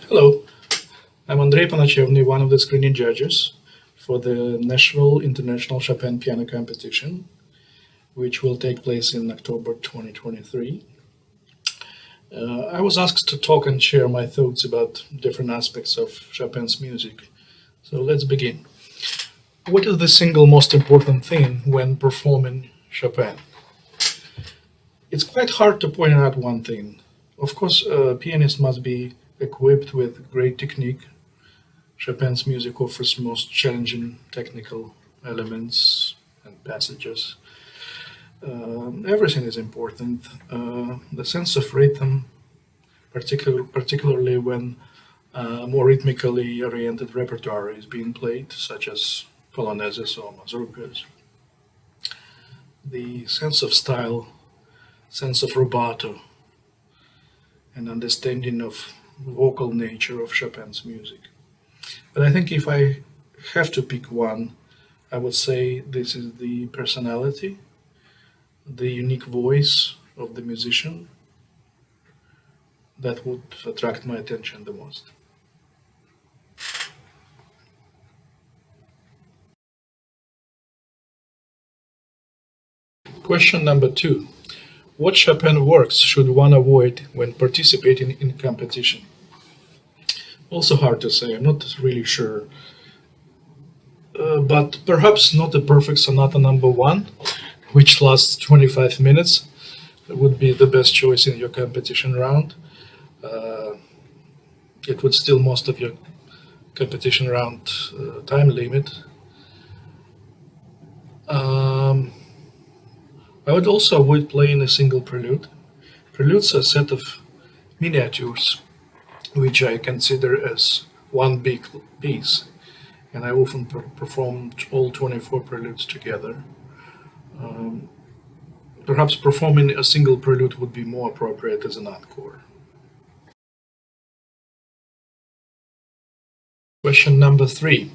Hello, I'm Andrey Ponochevny, one of the screening judges for the Nashville International Chopin Piano Competition, which will take place in October 2023. I was asked to talk and share my thoughts about different aspects of Chopin's music. So let's begin. What is the single most important thing when performing Chopin? It's quite hard to point out one thing. Of course, a pianist must be equipped with great technique. Chopin's music offers most challenging technical elements and passages. Everything is important. The sense of rhythm, particularly when more rhythmically oriented repertoire is being played, such as polonaises or mazurkas. The sense of style, sense of rubato, and understanding of vocal nature of Chopin's music. But I think if I have to pick one, I would say this is the personality, the unique voice of the musician that would attract my attention the most. Question number 2. What Chopin works should one avoid when participating in competition? Also hard to say, I'm not really sure. But perhaps not a perfect sonata number 1, which lasts 25 minutes, would be the best choice in your competition round. Uh, it would steal most of your competition round time limit. Um, I would also avoid playing a single prelude. Preludes are a set of miniatures, which I consider as one big piece, and I often perform all 24 preludes together. Um, Perhaps performing a single prelude would be more appropriate as an encore. Question number 3.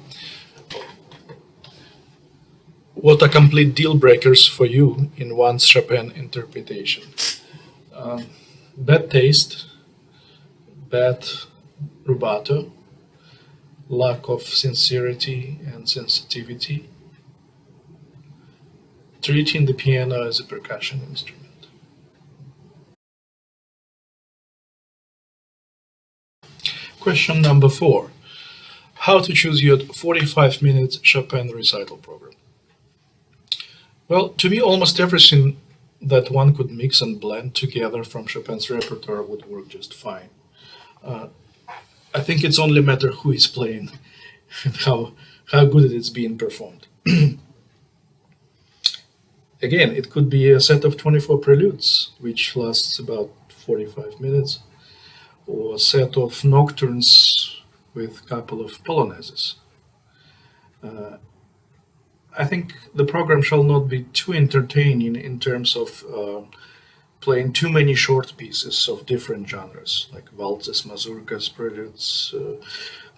What are complete deal breakers for you in one's Chopin interpretation? Um, Bad taste, bad rubato, lack of sincerity and sensitivity, treating the piano as a percussion instrument. Question number 4. How to choose your 45-minute Chopin recital program? Well, to me, almost everything that one could mix and blend together from Chopin's repertoire would work just fine. Uh, I think it's only a matter who is playing and how good it is being performed. Again, it could be a set of 24 preludes, which lasts about 45 minutes, or a set of nocturnes with a couple of polonaises. Uh, I think the program shall not be too entertaining in terms of playing too many short pieces of different genres, like waltzes, mazurkas, preludes,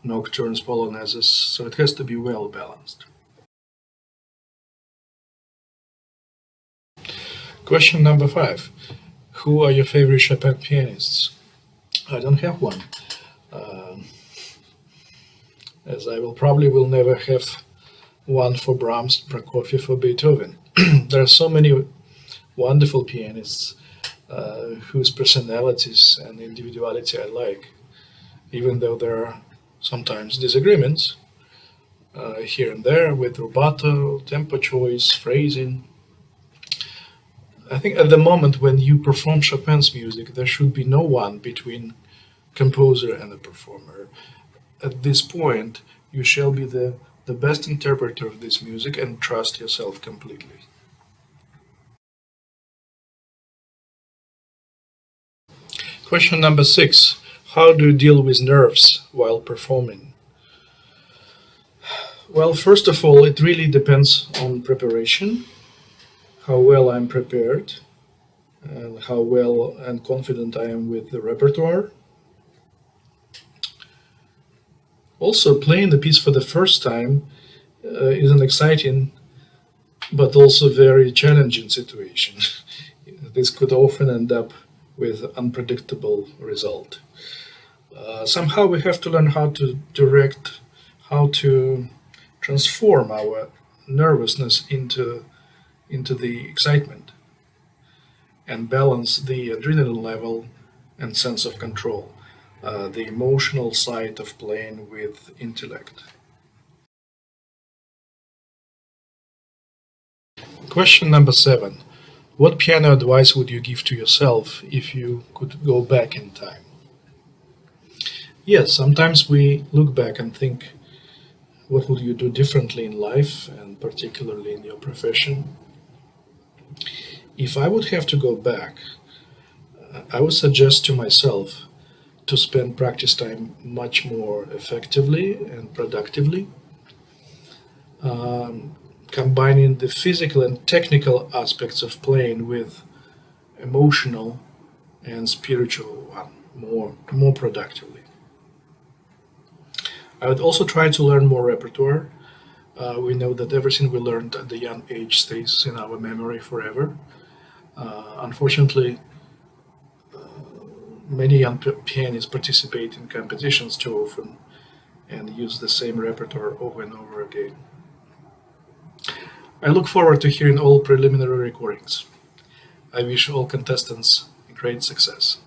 nocturnes, polonaises, so it has to be well balanced. Question number 5. Who are your favorite Chopin pianists? I don't have one, um, as I will never have one for Brahms, Prokofiev, or Beethoven. There are so many wonderful pianists whose personalities and individuality I like, even though there are sometimes disagreements here and there with rubato, tempo choice, phrasing. I think at the moment when you perform Chopin's music, there should be no one between composer and the performer. At this point, you shall be the best interpreter of this music and trust yourself completely. Question number 6. How do you deal with nerves while performing? Well, first of all, it really depends on preparation, how well I'm prepared, and how well and confident I am with the repertoire. Also, playing the piece for the first time is an exciting but also very challenging situation. This could often end up with unpredictable result. Somehow we have to learn how to direct, how to transform our nervousness into the excitement and balance the adrenaline level and sense of control, the emotional side of playing with intellect. Question number 7. What piano advice would you give to yourself if you could go back in time? Yes, sometimes we look back and think, what would you do differently in life and particularly in your profession? If I would have to go back, I would suggest to myself to spend practice time much more effectively and productively, um, combining the physical and technical aspects of playing with emotional and spiritual one more productively. I would also try to learn more repertoire. We know that everything we learned at the young age stays in our memory forever. Unfortunately, many young pianists participate in competitions too often and use the same repertoire over and over again. I look forward to hearing all preliminary recordings. I wish all contestants great success.